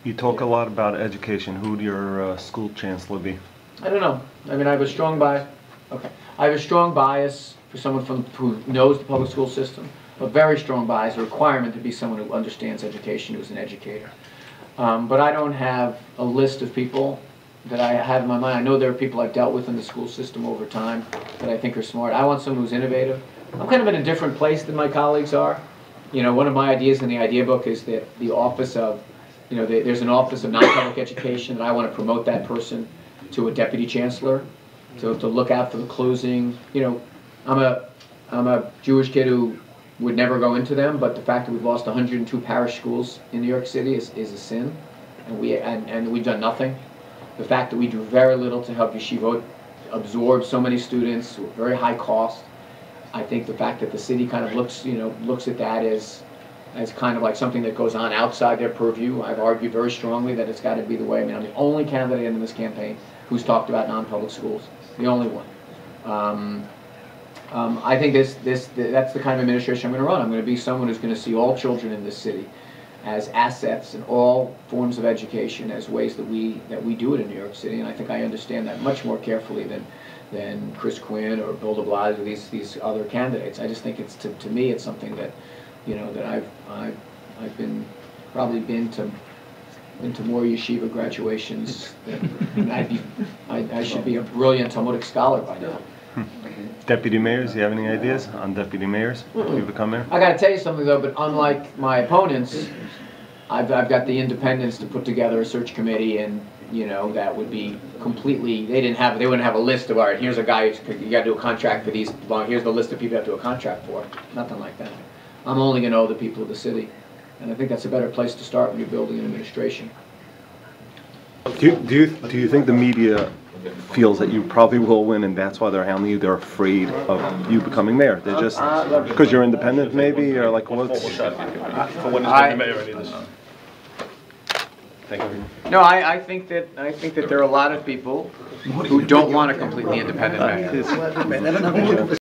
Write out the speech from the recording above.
You talk a lot about education. Who would your school chancellor be? I don't know. I mean, I have a strong bias. Okay, I have a strong bias for someone who knows the public school system. A very strong bias, a requirement to be someone who understands education, who's an educator. But I don't have a list of people that I have in my mind. I know there are people I've dealt with in the school system over time that I think are smart. I want someone who's innovative. I'm kind of in a different place than my colleagues are. You know, one of my ideas in the idea book is that the office of, you know, there's an office of non-public education, and I want to promote that person to a deputy chancellor to look out for the closing. You know, I'm a Jewish kid who would never go into them, but the fact that we've lost 102 parish schools in New York City is a sin, and we've done nothing. The fact that we do very little to help yeshivot absorb so many students with very high cost. I think the fact that the city kind of looks at that as kind of like something that goes on outside their purview. I've argued very strongly that it's got to be the way. I mean, I'm the only candidate in this campaign who's talked about non-public schools. The only one. I think that's the kind of administration I'm going to run. I'm going to be someone who's going to see all children in this city as assets in all forms of education, as ways that we do it in New York City, and I think I understand that much more carefully than Chris Quinn or Bill de Blasio or these other candidates. I just think it's to me it's something that, you know, that I've probably been to more yeshiva graduations than I should be a brilliant Talmudic scholar by now. Deputy mayors, do you have any ideas on deputy mayors if you become mayor? I got to tell you something though, but unlike my opponents, I've got the independence to put together a search committee, and you know that would be completely. They wouldn't have a list of, all right, here's a guy you got to do a contract for these. Here's the list of people you have to do a contract for. Nothing like that. I'm only going to know the people of the city, and I think that's a better place to start when you're building an administration. Do you think the media feels that you probably will win, and that's why they're hounding you? They're afraid of you becoming mayor. They're just because you're independent, maybe, or like what's? Thank you. No, I think that there are a lot of people who don't want a completely independent mayor.